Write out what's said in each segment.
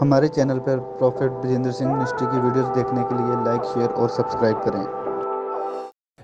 हमारे चैनल पर prophet Bajinder Singh ministry की वीडियोस देखने के लिए लाइक, शेयर और सब्सक्राइब करें।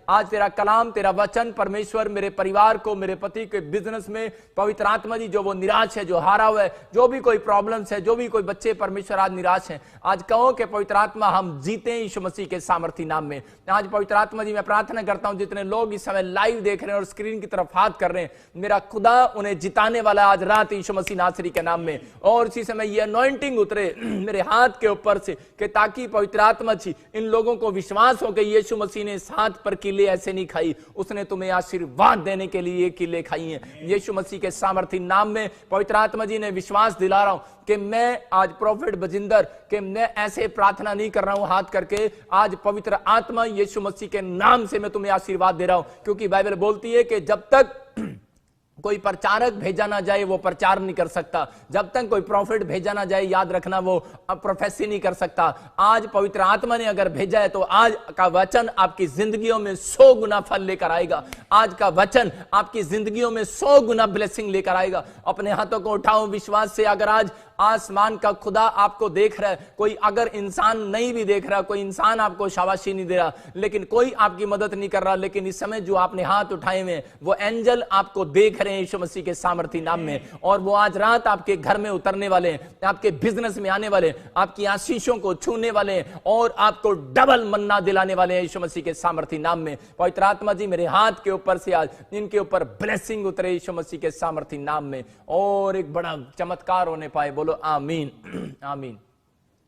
आज तेरा कलाम, तेरा वचन परमेश्वर मेरे परिवार को, मेरे पति के बिजनेस में, पवित्र आत्मा जी जो वो निराश है, जो हारा हुआ है, जो भी कोई प्रॉब्लम्स है, जो भी कोई बच्चे परमेश्वर आज निराश हैं, आज कहो कि पवित्र आत्मा हम जीते हैं यीशु मसीह के सामर्थी नाम में। आज पवित्र आत्मा जी मैं प्रार्थना करता हूं जितने लोग इस समय लाइव देख रहे हैं और स्क्रीन की तरफ हाथ कर रहे हैं, मेरा खुदा उन्हें जिताने वाला आज रात यीशु मसीह नासरी के नाम में। और इसी समय ये अनॉइंटिंग उतरे मेरे हाथ के ऊपर से कि ताकि पवित्र आत्मा जी इन लोगों को विश्वास हो कि यीशु मसीह ने इस हाथ पर किले ऐसे नहीं खाई, उसने तुम्हें आशीर्वाद देने के लिए ये किले खाई हैं। यीशु मसीह के सामर्थी नाम में पवित्र आत्मा जी ने विश्वास दिला रहा हूं कि मैं आज प्रॉफिट बजिंदर कि मैं ऐसे प्रार्थना नहीं कर रहा हूं हाथ करके, आज पवित्र आत्मा यीशु मसीह के नाम से मैं तुम्हें आशीर्वाद दे रहा हूं, क्योंकि बाइबल बोलती है कि जब तक कोई प्रचारक भेजा ना जाए वो प्रचार नहीं कर सकता, जब तक कोई प्रॉफिट भेजा ना जाए याद रखना वो प्रोफेसी नहीं कर सकता। आज पवित्र आत्मा ने अगर भेजा है तो आज का वचन आपकी जिंदगियों में 100 गुना फल लेकर आएगा। आज का वचन आपकी जिंदगियों में 100 गुना ब्लेसिंग लेकर आएगा। अपने हाथों को उठाओ विश्वास से। अगर आज आसमान का खुदा आपको देख रहा है, कोई अगर इंसान नहीं भी देख रहा, कोई इंसान आपको शाबाशी नहीं दे रहा, लेकिन कोई आपकी मदद नहीं कर रहा, लेकिन इस समय जो आपने हाथ उठाए हुए वो एंजल आपको देख रहे हैं यीशु मसीह के सामर्थी नाम में, और वो आज रात आपके घर में उतरने वाले हैं, आपके बिजनेस में आने वाले हैं, आपकी आशीषों को छूने वाले हैं और आपको डबल मन्ना दिलाने वाले हैं यीशु मसीह के सामर्थी नाम में। पवित्र आत्मा जी मेरे हाथ के ऊपर से आज इनके ऊपर ब्लेसिंग उतरे यीशु मसीह के सामर्थी नाम में, और एक बड़ा चमत्कार होने पाए। बोलो आमीन आमीन।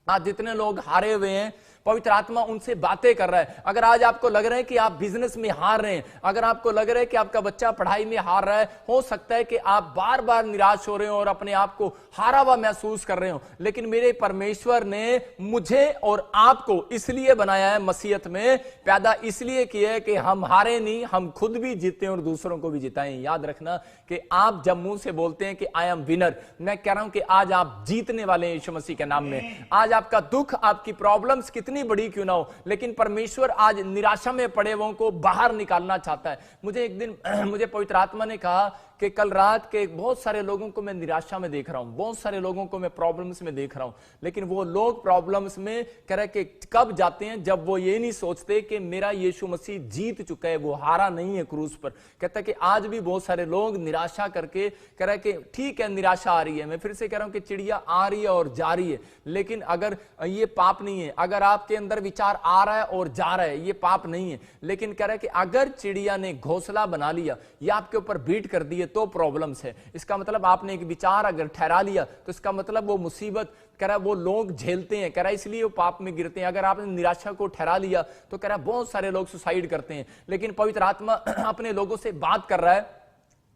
आज जितने लोग हारे हुए हैं पवित्र आत्मा उनसे बातें कर रहा है। अगर आज आपको लग रहा है कि आप बिजनेस में हार रहे हैं, अगर आपको लग रहा है कि आपका बच्चा पढ़ाई में हार रहा है, हो सकता है कि आप बार बार निराश हो रहे हो और अपने आप को हारा हुआ महसूस कर रहे हो, लेकिन मेरे परमेश्वर ने मुझे और आपको इसलिए बनाया है, मसीहत में पैदा इसलिए किया है कि हम हारे नहीं, हम खुद भी जीते और दूसरों को भी जिताएं। याद रखना कि आप जब मुंह से बोलते हैं कि आई एम विनर, मैं कह रहा हूं कि आज आप जीतने वाले हैं यीशु मसीह के नाम में। आज आपका दुख, आपकी प्रॉब्लम्स कितनी बड़ी क्यों ना हो, लेकिन परमेश्वर आज निराशा में पड़े हुओं को बाहर निकालना चाहता है। मुझे एक दिन मुझे पवित्र आत्मा ने कहा कि कल रात के बहुत सारे लोगों को मैं निराशा में देख रहा हूं, बहुत सारे लोगों को मैं प्रॉब्लम्स में देख रहा हूं, लेकिन वो लोग प्रॉब्लम्स में कह रहे कि कब जाते हैं जब वो ये नहीं सोचते कि मेरा यीशु मसीह जीत चुका है, वो हारा नहीं है क्रूस पर। कहता है कि आज भी बहुत सारे लोग निराशा करके कह रहे कि ठीक है निराशा आ रही है, मैं फिर से कह रहा हूं कि चिड़िया आ रही है और जा रही है, लेकिन अगर ये पाप नहीं है, अगर आपके अंदर विचार आ रहा है और जा रहा है ये पाप नहीं है, लेकिन कह रहा है कि अगर चिड़िया ने घोंसला बना लिया या आपके ऊपर बीट कर दिए तो प्रॉब्लम्स है। इसका मतलब आपने एक विचार अगर ठहरा लिया तो इसका मतलब वो मुसीबत कह रहा वो लोग झेलते हैं, कह रहा इसलिए वो पाप में गिरते हैं। अगर आपने निराशा को ठहरा लिया तो कह रहा बहुत सारे लोग सुसाइड करते हैं, लेकिन पवित्र आत्मा अपने लोगों से बात कर रहा है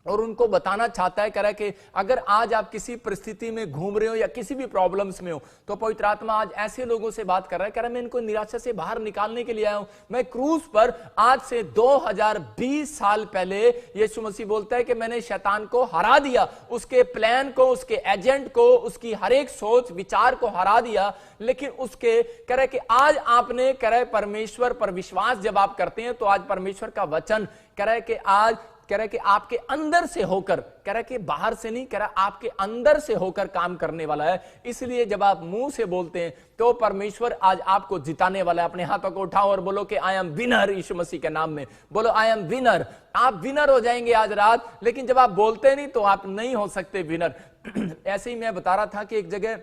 और उनको बताना चाहता है, कह रहा है कि अगर आज आप किसी परिस्थिति में घूम रहे हो या किसी भी प्रॉब्लम्स में हो तो पवित्र आत्मा आज ऐसे लोगों से बात कर रहा है, कह रहा है मैं इनको निराशा से बाहर निकालने के लिए आया हूं। मैं क्रूस पर आज से 2020 साल पहले यीशु मसीह बोलता है कि मैंने शैतान को हरा दिया, उसके प्लान को, उसके एजेंट को, उसकी हर एक सोच विचार को हरा दिया, लेकिन उसके कह रहे कि आज आपने कह रहे परमेश्वर पर विश्वास जब आप करते हैं तो आज परमेश्वर का वचन कह रहा है कि आज कह रहा है कि आपके अंदर से होकर, कह रहा है कि बाहर से नहीं, कह रहा है आपके अंदर से होकर काम करने वाला है। इसलिए जब आप मुंह से बोलते हैं तो परमेश्वर आज आपको जिताने वाला है। अपने हाथों को उठाओ और बोलो कि आई एम विनर यीशु मसीह के नाम में। बोलो आई एम विनर। आप विनर हो जाएंगे आज रात, लेकिन जब आप बोलते नहीं तो आप नहीं हो सकते विनर। ऐसे ही मैं बता रहा था कि एक जगह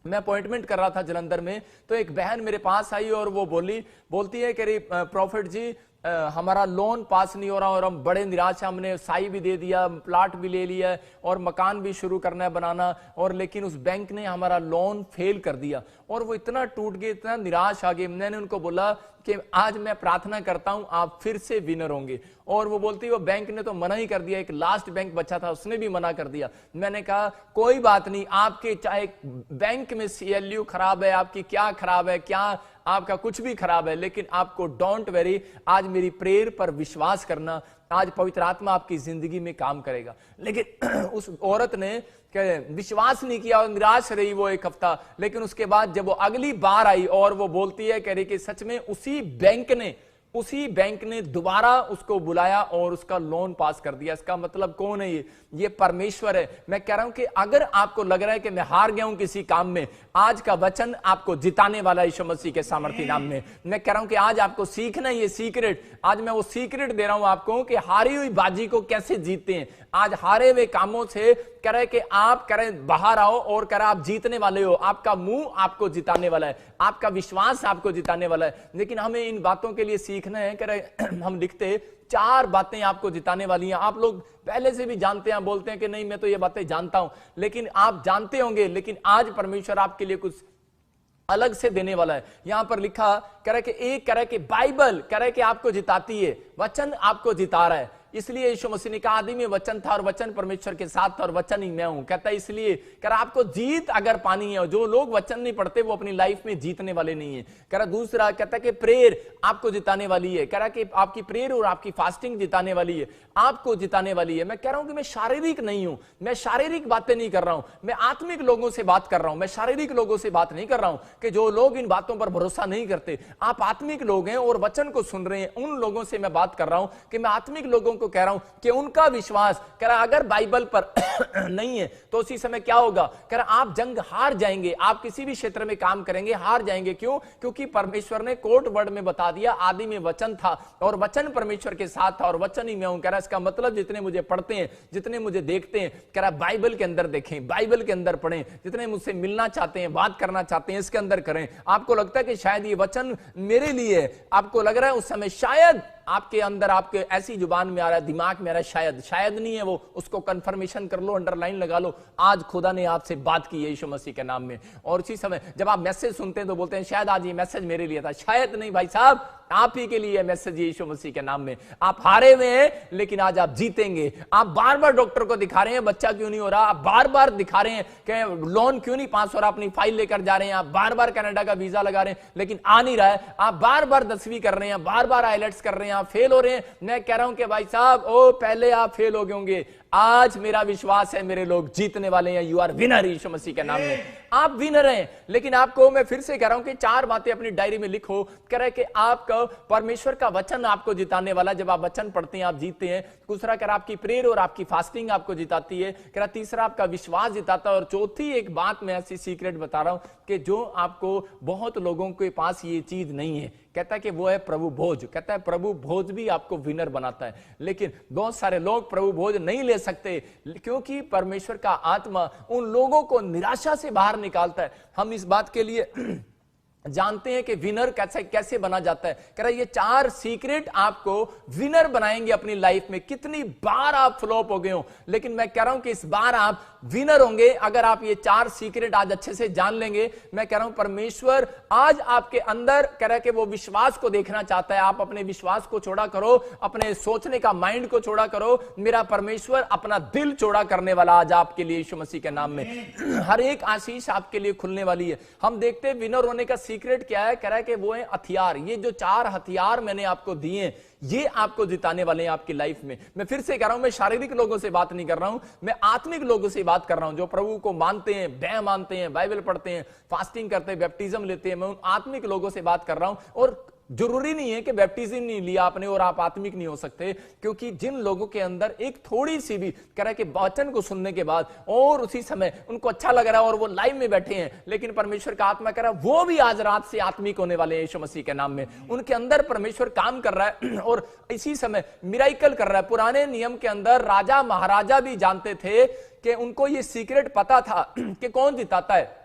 मैं अपॉइंटमेंट कर रहा था जलंधर में, तो एक बहन मेरे पास आई और वो बोलती है कि प्रॉफिट जी हमारा लोन पास नहीं हो रहा और हम बड़े निराश हैं, हमने साई भी दे दिया, प्लाट भी ले लिया और मकान भी शुरू करना है बनाना, और लेकिन उस बैंक ने हमारा लोन फेल कर दिया। और वो इतना टूट गए, इतना निराश आ गए। मैंने उनको बोला कि आज मैं प्रार्थना करता हूं आप फिर से विनर होंगे, और वो बोलती वो बैंक ने तो मना ही कर दिया, एक लास्ट बैंक बचा था उसने भी मना कर दिया। मैंने कहा कोई बात नहीं, आपके चाहे बैंक में CLU खराब है, आपकी क्या खराब है, क्या आपका कुछ भी खराब है, लेकिन आपको डोंट वेरी, आज मेरी प्रेयर पर विश्वास करना, आज पवित्र आत्मा आपकी जिंदगी में काम करेगा। लेकिन उस औरत ने विश्वास नहीं किया और निराश रही वो एक हफ्ता, लेकिन उसके बाद जब वो अगली बार आई और वो बोलती है, कह रही कि सच में उसी बैंक ने उसी बैंक ने दोबारा उसको बुलाया और उसका लोन पास कर दिया। इसका मतलब कौन है? ये परमेश्वर है। मैं कह रहा हूं कि अगर आपको लग रहा है कि मैं हार गया हूं किसी काम में, आज का वचन आपको जिताने वाला यीशु मसीह के सामर्थी नाम में। मैं कह रहा हूं कि आज आपको सीखना ये सीक्रेट, आज मैं वो सीक्रेट दे रहा हूं आपको कि हारी हुई बाजी को कैसे जीतते हैं। आज हारे हुए कामों से कह रहे कि आप कह रहे बाहर आओ और कह रहे आप जीतने वाले हो। आपका मुंह आपको जिताने वाला है, आपका विश्वास आपको जिताने वाला है। लेकिन हमें इन बातों के लिए सीखना है। कह रहे हम लिखते 4 बातें आपको जिताने वाली हैं। आप लोग पहले से भी जानते हैं, बोलते हैं कि नहीं मैं तो ये बातें जानता हूं, लेकिन आप जानते होंगे, लेकिन आज परमेश्वर आपके लिए कुछ अलग से देने वाला है। यहां पर लिखा कह रहा है कि एक कह रहा है कि बाइबल कह रहा है कि आपको जिताती है, वचन आपको जिता रहा है। इसलिए यीशु मसीह ने कहा आदि में वचन था और वचन परमेश्वर के साथ था और वचन ही मैं हूं। कहता है इसलिए कह रहा आपको जीत अगर पानी है, जो लोग वचन नहीं पढ़ते वो अपनी लाइफ में जीतने वाले नहीं है। कह रहा दूसरा कहता है कि प्रेयर आपको जिताने वाली है। कह रहा कि आपकी प्रेयर और आपकी फास्टिंग जिताने वाली है, आपको जिताने वाली है। मैं कह रहा हूं कि मैं शारीरिक नहीं हूं, मैं शारीरिक बातें नहीं कर रहा हूं, मैं आत्मिक लोगों से बात कर रहा हूं। मैं शारीरिक लोगों से बात नहीं कर रहा हूं कि जो लोग इन बातों पर भरोसा नहीं करते। आप आत्मिक लोग हैं और वचन को सुन रहे हैं, उन लोगों से मैं बात कर रहा हूं कि मैं आत्मिक लोगों को कह रहा हूं कि उनका विश्वास कह रहा अगर बाइबल पर नहीं है तो उसी समय क्या होगा? कह रहा आप जंग हार जाएंगे। आप किसी भी क्षेत्र में काम करेंगे हार जाएंगे। क्यों? क्योंकि परमेश्वर ने कोट वर्ड में बता दिया आदि में वचन था और वचन परमेश्वर के साथ था और वचन ही मैं हूं। कह रहा इसका मतलब जितने मुझे पढ़ते हैं, जितने मुझे देखते हैं, कह रहा बाइबल के अंदर देखें, बाइबल के अंदर पढ़ें, जितने मुझसे मिलना चाहते हैं, बात करना चाहते हैं, इसके अंदर करें। आपको लगता है कि शायद ये वचन मेरे लिए है, आपको लग रहा है उस समय शायद आपके अंदर आपके ऐसी जुबान में आ रहा है, दिमाग में आ रहा है शायद नहीं है वो, उसको कंफर्मेशन कर लो, अंडरलाइन लगा लो। आज खुदा ने आपसे बात की है यीशु मसीह के नाम में। और उसी समय जब आप मैसेज सुनते हैं तो बोलते हैं शायद आज ये मैसेज मेरे लिए था। शायद नहीं भाई साहब, आप ही के लिए मैसेज यीशु मसीह के नाम में। आप हारे हुए हैं लेकिन आज आप जीतेंगे। आप बार बार डॉक्टर को दिखा रहे हैं बच्चा क्यों नहीं हो रहा, आप बार बार दिखा रहे हैं कि लोन क्यों नहीं पास हो रहा, अपनी फाइल लेकर जा रहे हैं, आप बार बार कनाडा का वीजा लगा रहे हैं लेकिन आ नहीं रहा है, आप बार बार 10वीं कर रहे हैं, बार बार आईलेट्स कर रहे हैं, आप फेल हो रहे हैं। मैं कह रहा हूं कि भाई साहब ओ पहले आप फेल हो गए होंगे, आज मेरा विश्वास है मेरे लोग जीतने वाले हैं। यू आर विनर यीशु मसीह के नाम में, आप विनर हैं। लेकिन आपको मैं फिर से कह रहा हूं कि 4 बातें अपनी डायरी में लिखो। कह रहा है कि आपका परमेश्वर का वचन आपको जिताने वाला, जब आप वचन पढ़ते हैं आप जीतते हैं। दूसरा कह रहा आपकी प्रेयर और आपकी फास्टिंग आपको जिताती है। कह रहा तीसरा आपका विश्वास जिताता है। और चौथी एक बात मैं ऐसी सीक्रेट बता रहा हूं कि जो आपको बहुत लोगों के पास ये चीज नहीं है, कहता है कि वो है प्रभु भोज। कहता है प्रभु भोज भी आपको विनर बनाता है। लेकिन बहुत सारे लोग प्रभु भोज नहीं ले सकते क्योंकि परमेश्वर का आत्मा उन लोगों को निराशा से बाहर निकालता है। हम इस बात के लिए जानते हैं कि विनर कैसे बना जाता है। कह रहा है ये 4 सीक्रेट आपको विनर बनाएंगे अपनी लाइफ में। कितनी बार आप फ्लॉप हो गए हो, लेकिन मैं कह रहा हूं कि इस बार आप विनर होंगे अगर आप ये 4 सीक्रेट आज अच्छे से जान लेंगे। मैं कह रहा हूं परमेश्वर आज आपके अंदर कह रहा है कि वो विश्वास को देखना चाहता है। आप अपने विश्वास को चौड़ा करो, अपने सोचने का माइंड को चौड़ा करो। मेरा परमेश्वर अपना दिल चौड़ा करने वाला आज आपके लिए यीशु मसीह के नाम में। हर एक आशीष आपके लिए खुलने वाली है। हम देखते हैं विनर होने का सीक्रेट क्या है? कह रहा है कि वो है हथियार। ये जो 4 हथियार मैंने आपको दिए ये आपको जिताने वाले हैं आपकी लाइफ में। मैं फिर से कह रहा हूं मैं शारीरिक लोगों से बात नहीं कर रहा हूं, मैं आत्मिक लोगों से बात कर रहा हूं जो प्रभु को मानते हैं, भय मानते हैं, बाइबल पढ़ते हैं, फास्टिंग करते हैं, बैप्टिज्म लेते हैं। मैं उन आत्मिक लोगों से बात कर रहा हूं। और जरूरी नहीं है कि बैप्टिज्म नहीं लिया आपने और आप आत्मिक नहीं हो सकते, क्योंकि जिन लोगों के अंदर एक थोड़ी सी भी कह रहा है कि वचन को सुनने के बाद और उसी समय उनको अच्छा लग रहा है और वो लाइव में बैठे हैं, लेकिन परमेश्वर का आत्मा कह रहा है वो भी आज रात से आत्मिक होने वाले हैं यीशु मसीह के नाम में। उनके अंदर परमेश्वर काम कर रहा है और इसी समय मिराइकल कर रहा है। पुराने नियम के अंदर राजा महाराजा भी जानते थे कि उनको ये सीक्रेट पता था कि कौन जिताता है।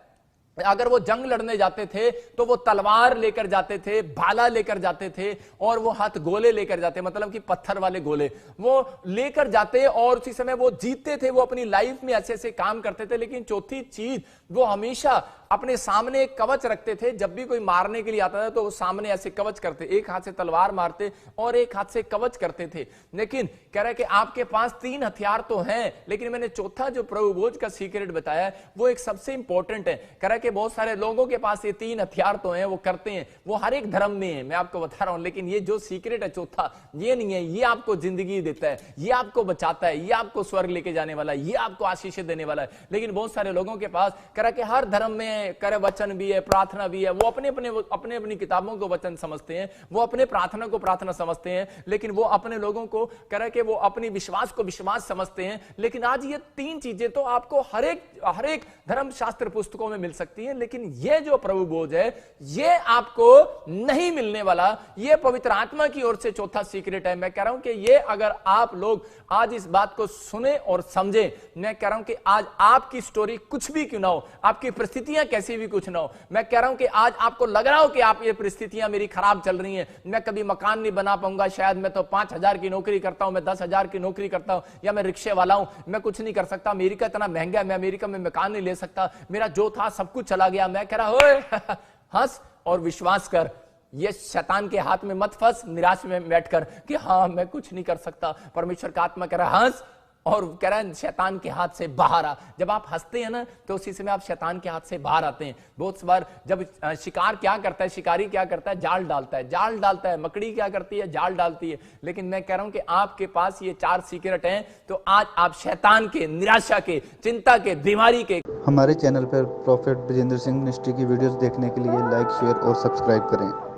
अगर वो जंग लड़ने जाते थे तो वो तलवार लेकर जाते थे, भाला लेकर जाते थे और वो हाथ गोले लेकर जाते, मतलब कि पत्थर वाले गोले वो लेकर जाते और उसी समय वो जीतते थे। वो अपनी लाइफ में ऐसे ऐसे काम करते थे। लेकिन चौथी चीज वो हमेशा अपने सामने एक कवच रखते थे। जब भी कोई मारने के लिए आता था तो वो सामने ऐसे कवच करते, एक हाथ से तलवार मारते और एक हाथ से कवच करते थे। लेकिन कह रहा है कि आपके पास 3 हथियार तो हैं, लेकिन मैंने चौथा जो प्रभु भोज का सीक्रेट बताया वो एक सबसे इंपॉर्टेंट है। कह रहा है कि बहुत सारे लोगों के पास ये 3 हथियार तो हैं, वो करते हैं, वो हर एक धर्म में है, मैं आपको बता रहा हूं। लेकिन ये जो सीक्रेट है चौथा, ये नहीं है। ये आपको जिंदगी देता है, ये आपको बचाता है, ये आपको स्वर्ग लेके जाने वाला है, ये आपको आशीष देने वाला है। लेकिन बहुत सारे लोगों के पास कह रहा है कि हर धर्म में में करे वचन भी है, प्रार्थना भी है। वो अपने अपनी किताबों को वचन समझते हैं, वो अपने प्रार्थना को प्रार्थना समझते हैं, लेकिन वो अपने लोगों को करे कि वो अपनी विश्वास को विश्वास समझते हैं। लेकिन आज ये तीन चीजें तो आपको हर एक धर्मशास्त्र पुस्तकों में मिल सकती है, लेकिन ये जो प्रभु भोज है ये आपको नहीं मिलने वाला। ये पवित्र आत्मा की ओर से चौथा सीक्रेट है। मैं कह रहा हूं कि ये अगर आप लोग आज इस बात को सुने और समझे, मैं कह रहा हूं कि आज आपकी स्टोरी कुछ भी क्यों ना हो, आपकी परिस्थितियां कैसी भी कुछ ना हो, मैं कह रहा हूं कि आज आपको लग रहा हो कि आप ये परिस्थितियां मेरी खराब चल रही हैं, मैं कभी मकान नहीं बना पाऊंगा, शायद मैं तो 5,000 की नौकरी करता हूं, मैं 10,000 की नौकरी करता हूं, या मैं रिक्शे वाला हूं, मैं कुछ नहीं कर सकता, अमेरिका इतना महंगा है, मैं अमेरिका में मकान नहीं ले सकता, मेरा जो था सब कुछ चला गया। मैं कह रहा हूं हंस और विश्वास कर, ये शैतान के हाथ में मत फंस निराश में बैठकर कि हाँ मैं कुछ नहीं कर सकता। परमेश्वर का आत्मा कह रहा है हंस और कह रहा है शैतान के हाथ से बाहर आ। जब आप हंसते हैं ना तो उसी समय आप शैतान के हाथ से बाहर आते हैं। बहुत बार जब शिकार क्या करता है, शिकारी क्या करता है, जाल डालता है, जाल डालता है, मकड़ी क्या करती है, जाल डालती है। लेकिन मैं कह रहा हूं कि आपके पास ये 4 सीक्रेट हैं, तो आज आप शैतान के, निराशा के, चिंता के, बीमारी के। हमारे चैनल पर प्रॉफेट ब्रजेंद्र सिंह मिनिस्ट्री की वीडियोस देखने के लिए लाइक शेयर और सब्सक्राइब करें।